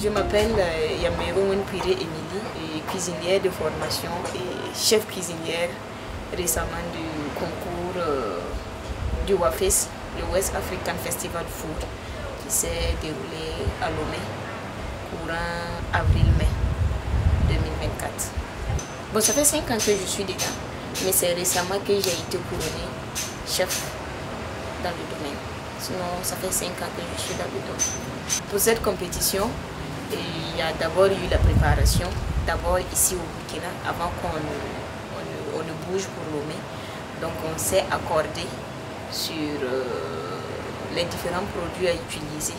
Je m'appelle Yamero Wenpire Émilie, cuisinière de formation et chef cuisinière récemment du concours du WAFES, le West African Festival Food, qui s'est déroulé à Lomé, courant avril-mai 2024. Bon, ça fait 5 ans que je suis dedans, mais c'est récemment que j'ai été couronnée chef dans le domaine. Sinon, ça fait 5 ans que je suis dans le domaine. Pour cette compétition, il y a d'abord eu la préparation, d'abord ici au Burkina, avant qu'on ne bouge pour Lomé. Donc on s'est accordé sur les différents produits à utiliser,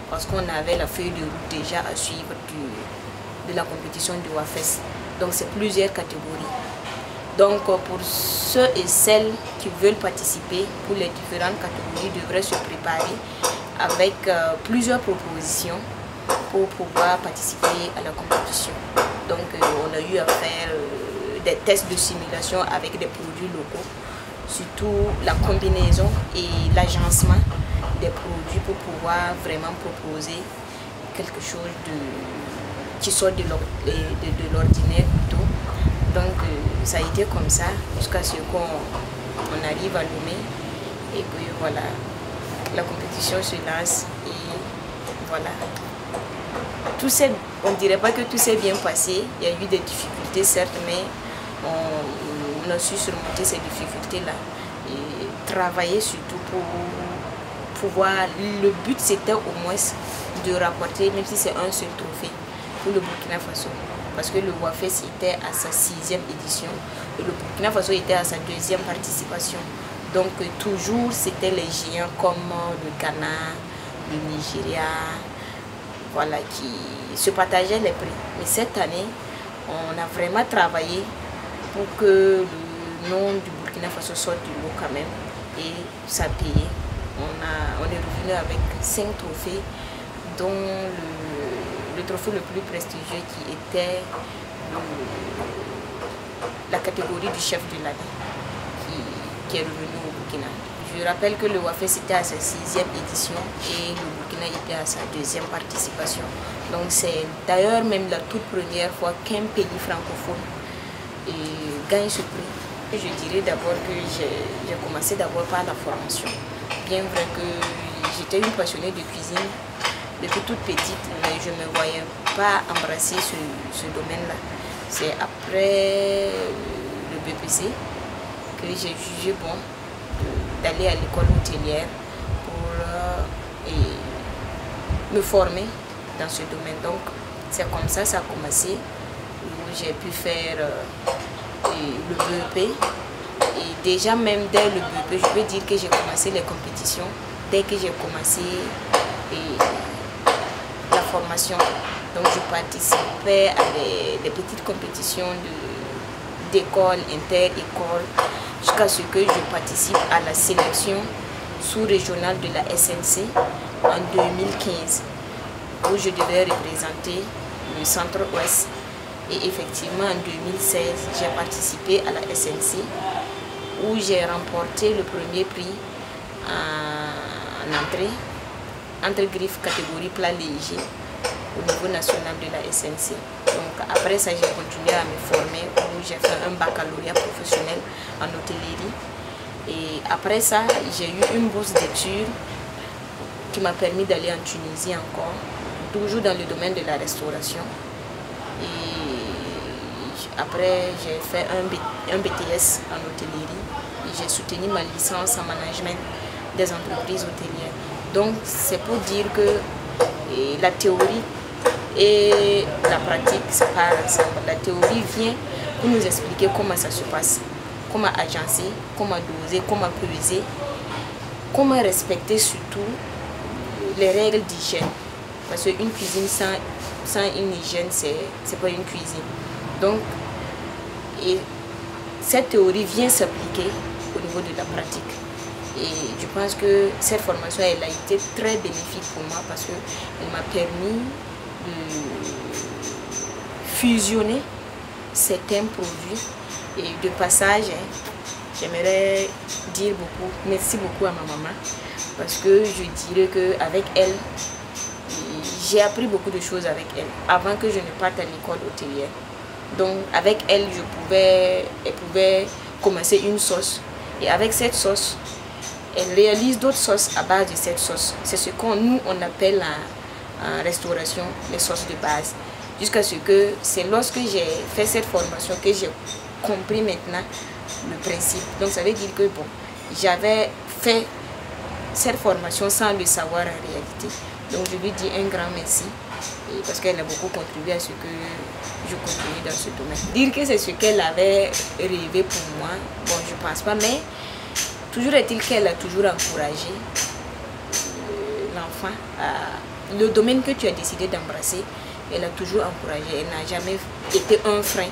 parce qu'on avait la feuille de route déjà à suivre de la compétition du WAFES. Donc c'est plusieurs catégories. Donc pour ceux et celles qui veulent participer pour les différentes catégories devraient se préparer avec plusieurs propositions pour pouvoir participer à la compétition. Donc on a eu à faire des tests de simulation avec des produits locaux, surtout la combinaison et l'agencement des produits pour pouvoir vraiment proposer quelque chose qui sort de l'ordinaire plutôt. Donc ça a été comme ça jusqu'à ce qu'on arrive à Lomé et puis voilà, la compétition se lance et voilà. On ne dirait pas que tout s'est bien passé, il y a eu des difficultés certes, mais on a su surmonter ces difficultés-là et travailler surtout pour pouvoir, le but c'était au moins de rapporter, même si c'est un seul trophée pour le Burkina Faso, parce que le WAFES était à sa 6e édition et le Burkina Faso était à sa 2e participation. Donc toujours c'était les géants comme le Ghana, le Nigeria, voilà, qui se partageaient les prix. Mais cette année, on a vraiment travaillé pour que le nom du Burkina Faso sorte du lot quand même, et ça a payé. On est revenu avec 5 trophées, dont le trophée le plus prestigieux qui était la catégorie du chef de l'année qui est revenu au Burkina. Je rappelle que le WAFES était à sa 6e édition et le Burkina était à sa 2e participation. Donc c'est d'ailleurs même la toute première fois qu'un pays francophone gagne ce prix. Je dirais d'abord que j'ai commencé d'abord par la formation. Bien vrai que j'étais une passionnée de cuisine depuis toute petite, mais je ne me voyais pas embrasser ce domaine-là. C'est après le BPC que j'ai jugé bon d'aller à l'école hôtelière pour me former dans ce domaine. Donc c'est comme ça a commencé, où j'ai pu faire le BEP. Et déjà même dès le BEP, je peux dire que j'ai commencé les compétitions dès que j'ai commencé la formation. Donc je participais à des petites compétitions d'école, inter-école, jusqu'à ce que je participe à la sélection sous-régionale de la SNC en 2015, où je devais représenter le centre-ouest. Et effectivement en 2016, j'ai participé à la SNC, où j'ai remporté le premier prix en entrée, entre griffes catégorie plat léger au niveau national de la SNC. Donc après ça, j'ai continué à me former, où j'ai fait un baccalauréat professionnel en hôtellerie. Et après ça, j'ai eu une bourse d'études qui m'a permis d'aller en Tunisie encore, toujours dans le domaine de la restauration. Et après, j'ai fait un BTS en hôtellerie et j'ai soutenu ma licence en management des entreprises hôtelières. Donc c'est pour dire que la théorie et la pratique, ça part ensemble. La théorie vient pour nous expliquer comment ça se passe, comment agencer, comment doser, comment peser, comment respecter surtout les règles d'hygiène. Parce qu'une cuisine sans une hygiène, c'est pas une cuisine. Donc, cette théorie vient s'appliquer au niveau de la pratique. Et je pense que cette formation, elle a été très bénéfique pour moi parce qu'elle m'a permis de fusionner certains produits. Et de passage, j'aimerais dire merci beaucoup à ma maman, parce que je dirais qu'avec elle, j'ai appris beaucoup de choses avec elle avant que je ne parte à l'école hôtelière. Donc avec elle, elle pouvait commencer une sauce. Et avec cette sauce, elle réalise d'autres sauces à base de cette sauce. C'est ce qu'on on appelle en restauration les sauces de base. Jusqu'à ce que c'est lorsque j'ai fait cette formation que j'ai compris maintenant le principe. Donc ça veut dire que bon, j'avais fait cette formation sans le savoir en réalité. Donc je lui dis un grand merci parce qu'elle a beaucoup contribué à ce que je continue dans ce domaine. Dire que c'est ce qu'elle avait rêvé pour moi, bon je pense pas, mais toujours est-il qu'elle a toujours encouragé l'enfant à le domaine que tu as décidé d'embrasser. Elle a toujours encouragé, elle n'a jamais été un frein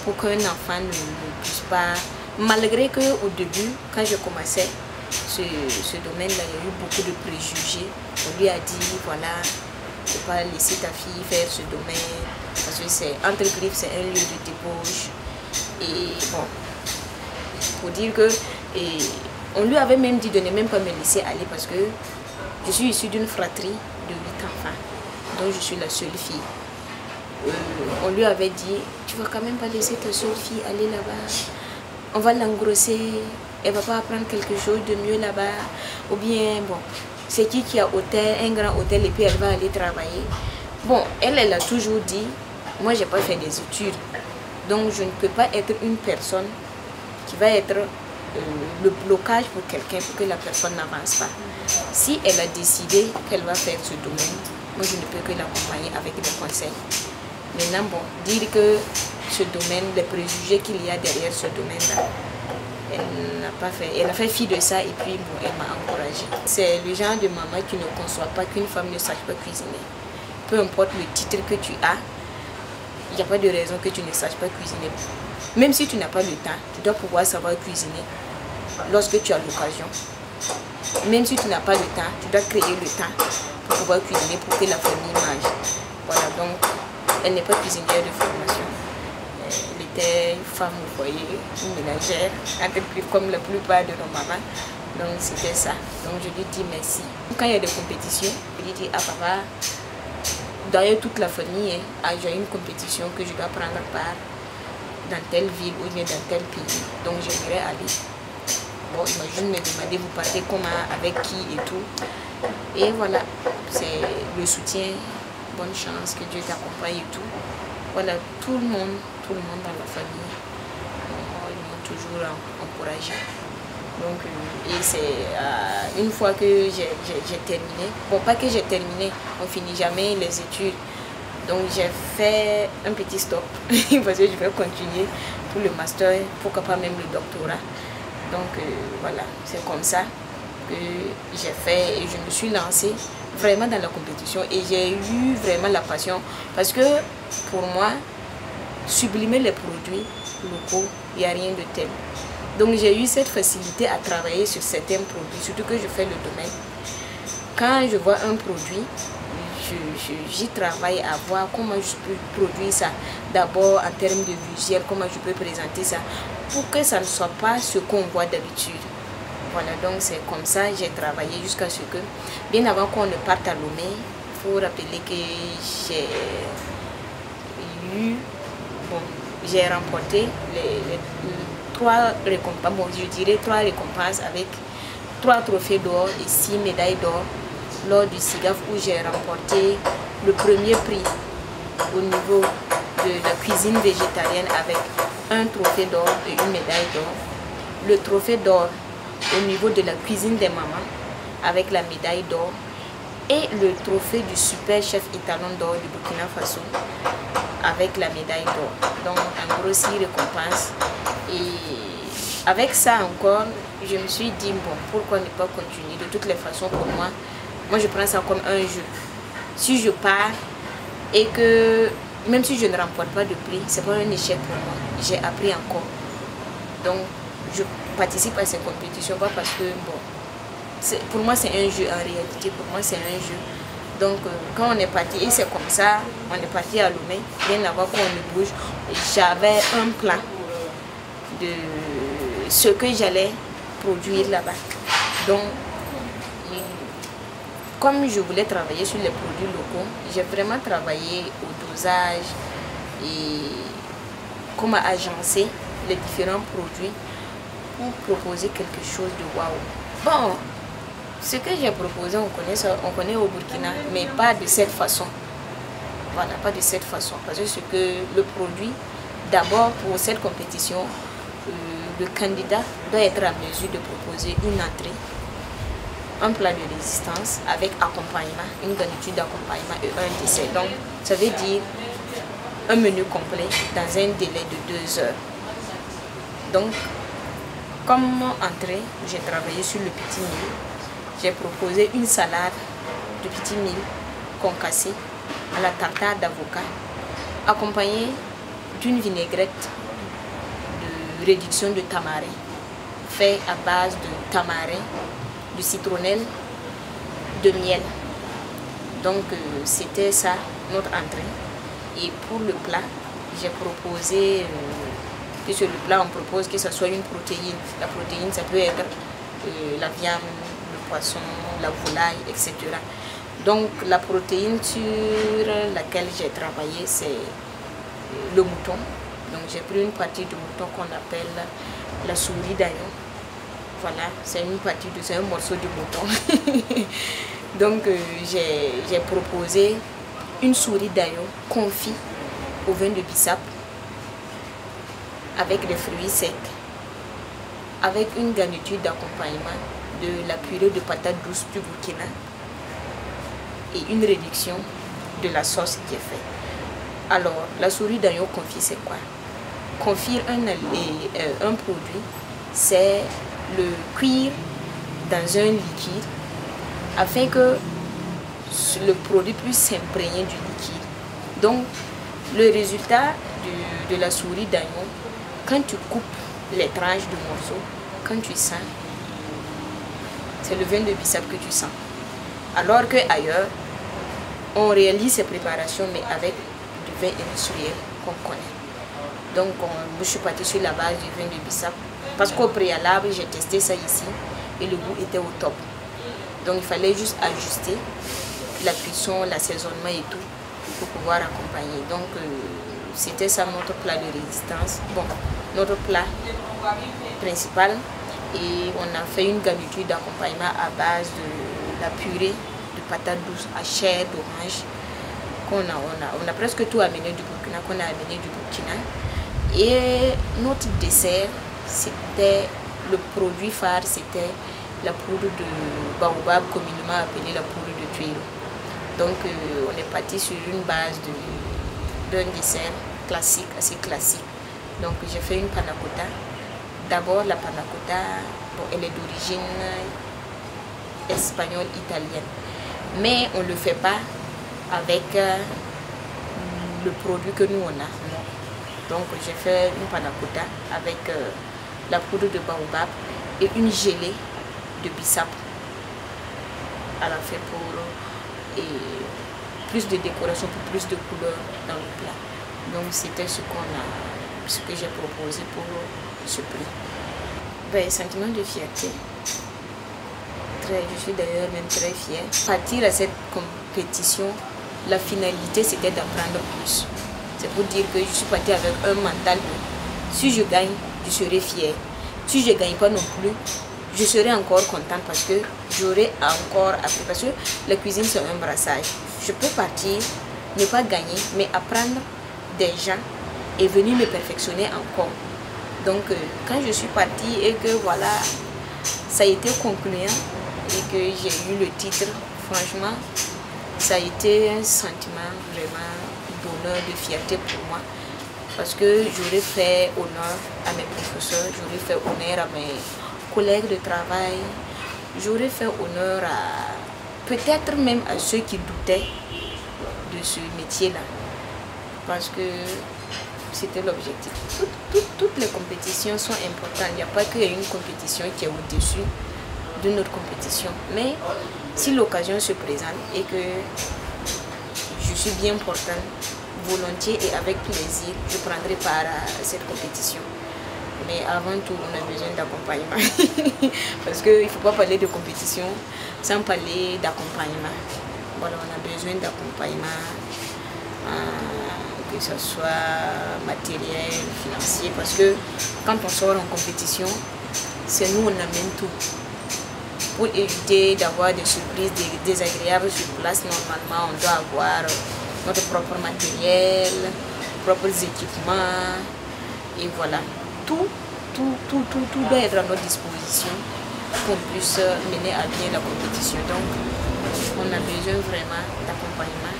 pour qu'un enfant ne puisse pas, malgré qu'au début, quand je commençais ce domaine-là, il y a eu beaucoup de préjugés. On lui a dit, voilà, il ne faut pas laisser ta fille faire ce domaine, parce que c'est entre griffes, c'est un lieu de débauche. Et bon, pour dire que, on lui avait même dit de ne même pas me laisser aller, parce que je suis issue d'une fratrie de 8 enfants, dont je suis la seule fille. On lui avait dit, tu vas quand même pas laisser ta seule fille aller là-bas, on va l'engrosser, elle va pas apprendre quelque chose de mieux là-bas, ou bien bon, c'est qui a hôtel, un grand hôtel et puis elle va aller travailler. Bon, elle a toujours dit, moi j'ai pas fait des études, donc je ne peux pas être une personne qui va être le blocage pour quelqu'un pour que la personne n'avance pas. Si elle a décidé qu'elle va faire ce domaine, moi je ne peux que l'accompagner avec des conseils. Maintenant, bon, dire que ce domaine, les préjugés qu'il y a derrière ce domaine-là, elle n'a pas fait. Elle a fait fi de ça et puis bon, elle m'a encouragée. C'est le genre de maman qui ne conçoit pas qu'une femme ne sache pas cuisiner. Peu importe le titre que tu as, il n'y a pas de raison que tu ne saches pas cuisiner. Même si tu n'as pas le temps, tu dois pouvoir savoir cuisiner lorsque tu as l'occasion. Même si tu n'as pas le temps, tu dois créer le temps pour pouvoir cuisiner pour que la famille mange. Voilà, donc elle n'est pas cuisinière de formation. Elle était une femme au foyer, une ménagère, comme la plupart de nos mamans. Donc c'était ça. Donc je lui dis merci. Quand il y a des compétitions, je lui dis, ah papa, d'ailleurs toute la famille a une compétition que je dois prendre part dans telle ville ou bien dans tel pays. Donc j'aimerais aller. Bon, imagine me demander, vous partez comment, avec qui et tout. Et voilà, c'est le soutien. Bonne chance, que Dieu t'accompagne et tout. Voilà, tout le monde dans la famille, ils m'ont toujours encouragé. Donc, et c'est une fois que j'ai terminé, bon, pas que j'ai terminé, on finit jamais les études. Donc, j'ai fait un petit stop parce que je vais continuer pour le master, pourquoi pas même le doctorat. Donc, voilà, c'est comme ça que j'ai fait et je me suis lancée vraiment dans la compétition et j'ai eu vraiment la passion parce que pour moi, sublimer les produits locaux, il n'y a rien de tel. Donc j'ai eu cette facilité à travailler sur certains produits, surtout que je fais le domaine. Quand je vois un produit, j'y travaille à voir comment je peux produire ça. D'abord en termes de visuel, comment je peux présenter ça pour que ça ne soit pas ce qu'on voit d'habitude. Voilà, donc c'est comme ça que j'ai travaillé jusqu'à ce que, bien avant qu'on ne parte à Lomé, il faut rappeler que j'ai remporté les 3 récompenses, bon je dirais 3 récompenses avec 3 trophées d'or et 6 médailles d'or lors du SIGAF où j'ai remporté le premier prix au niveau de la cuisine végétarienne avec un trophée d'or et une médaille d'or. Le trophée d'or au niveau de la cuisine des mamans avec la médaille d'or et le trophée du super chef italien d'or du Burkina Faso avec la médaille d'or. Donc en gros 6 récompenses. Et avec ça encore, je me suis dit bon, pourquoi ne pas continuer? De toutes les façons pour moi je prends ça comme un jeu. Si je pars et que même si je ne remporte pas de prix, c'est pas un échec pour moi. J'ai appris encore. Donc je participe à ces compétitions pas parce que bon, pour moi c'est un jeu en réalité, pour moi c'est un jeu. Donc quand on est parti, et c'est comme ça, on est parti à Lomé, bien avant qu'on ne bouge, j'avais un plan de ce que j'allais produire là-bas. Donc comme je voulais travailler sur les produits locaux, j'ai vraiment travaillé au dosage et comment agencer les différents produits pour proposer quelque chose de waouh. Bon, ce que j'ai proposé, on connaît ça, on connaît au Burkina, mais pas de cette façon. Voilà, pas de cette façon. Parce que ce que le produit, d'abord pour cette compétition, le candidat doit être en mesure de proposer une entrée, un plat de résistance avec accompagnement, une garniture d'accompagnement et un dessert. Donc, ça veut dire un menu complet dans un délai de 2 heures. Donc, comme entrée, j'ai travaillé sur le petit mil. J'ai proposé une salade de petit mil concassé à la tartare d'avocat, accompagnée d'une vinaigrette de réduction de tamarin, fait à base de tamarin, de citronnelle, de miel. Donc c'était ça notre entrée. Et pour le plat, j'ai proposé que sur le plat on propose que ce soit une protéine. La protéine, ça peut être la viande, le poisson, la volaille, etc. Donc la protéine sur laquelle j'ai travaillé, c'est le mouton. Donc j'ai pris une partie de mouton qu'on appelle la souris d'agneau. Voilà, c'est une partie de, c'est un morceau de mouton. Donc j'ai proposé une souris d'agneau confit au vin de bissap avec des fruits secs, avec une garniture d'accompagnement de la purée de patates douces du Burkina et une réduction de la sauce qui est faite. Alors, la souris d'agneau confit, c'est quoi? Confire un produit, c'est le cuire dans un liquide afin que le produit puisse s'imprégner du liquide. Donc, le résultat de la souris d'agneau, quand tu coupes les tranches de morceaux, quand tu sens, c'est le vin de bissap que tu sens. Alors qu'ailleurs, on réalise ces préparations, mais avec du vin industriel qu'on connaît. Donc, je suis partie sur la base du vin de bissap. Parce qu'au préalable, j'ai testé ça ici et le goût était au top. Donc, il fallait juste ajuster la cuisson, l'assaisonnement et tout pour pouvoir accompagner. Donc, c'était ça notre plat de résistance. Bon, notre plat principal. Et on a fait une garniture d'accompagnement à base de la purée de patates douces à chair d'orange. On a presque tout amené du Burkina, qu'on a amené du Burkina. Et notre dessert, c'était le produit phare, c'était la poudre de baobab, communément appelée la poudre de tuile. Donc on est parti sur une base d'un dessert classique, assez classique. Donc j'ai fait une panna cotta. D'abord la panna cotta, bon, elle est d'origine espagnole, italienne. Mais on ne le fait pas avec le produit que nous on a. Donc j'ai fait une panna cotta avec la poudre de baobab et une gelée de bissap à la fin pour plus de décoration, pour plus de couleurs dans le plat. Donc c'était ce que j'ai proposé pour ce plat. Ben, sentiment de fierté. Je suis d'ailleurs même très fière. Partir à cette compétition, la finalité c'était d'apprendre plus. C'est pour dire que je suis partie avec un mental de si je gagne, je serai fière. Si je ne gagne pas non plus, je serai encore contente parce que j'aurai encore appris. Parce que la cuisine c'est un brassage. Je peux partir, ne pas gagner, mais apprendre des gens et venir me perfectionner encore. Donc quand je suis partie et que voilà, ça a été concluant et que j'ai eu le titre, franchement, ça a été un sentiment vraiment d'honneur, de fierté pour moi. Parce que j'aurais fait honneur à mes professeurs, j'aurais fait honneur à mes collègues de travail, j'aurais fait honneur à peut-être même à ceux qui doutaient de ce métier-là. Parce que c'était l'objectif. Toutes les compétitions sont importantes. Il n'y a pas qu'il y ait une compétition qui est au-dessus d'une autre compétition. Mais si l'occasion se présente et que je suis bien portante, volontiers et avec plaisir, je prendrai part à cette compétition. Mais avant tout, on a besoin d'accompagnement. Parce qu'il ne faut pas parler de compétition sans parler d'accompagnement. Voilà, on a besoin d'accompagnement, que ce soit matériel, financier. Parce que quand on sort en compétition, c'est nous, on amène tout. Pour éviter d'avoir des surprises désagréables sur place, normalement, on doit avoir notre propre matériel, propres équipements. Et voilà, tout doit être à notre disposition pour qu'on puisse mener à bien la compétition. Donc, on a besoin vraiment d'accompagnement,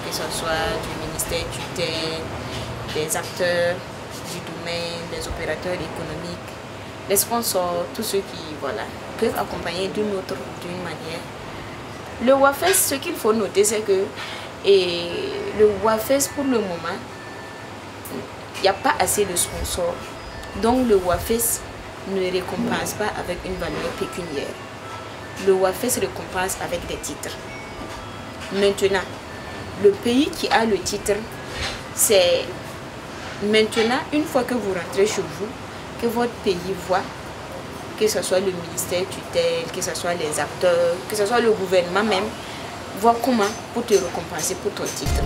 que ce soit du ministère tutelle, des acteurs du domaine, des opérateurs économiques, les sponsors, tous ceux qui peuvent accompagner d'une manière. Le WAFES, ce qu'il faut noter, c'est que le WAFES, pour le moment, il n'y a pas assez de sponsors. Donc le WAFES ne récompense pas avec une valeur pécuniaire. Le WAFES récompense avec des titres. Maintenant, le pays qui a le titre, c'est maintenant, une fois que vous rentrez chez vous, que votre pays voit, que ce soit le ministère tutelle, que ce soit les acteurs, que ce soit le gouvernement même, voit comment pour te récompenser pour ton titre.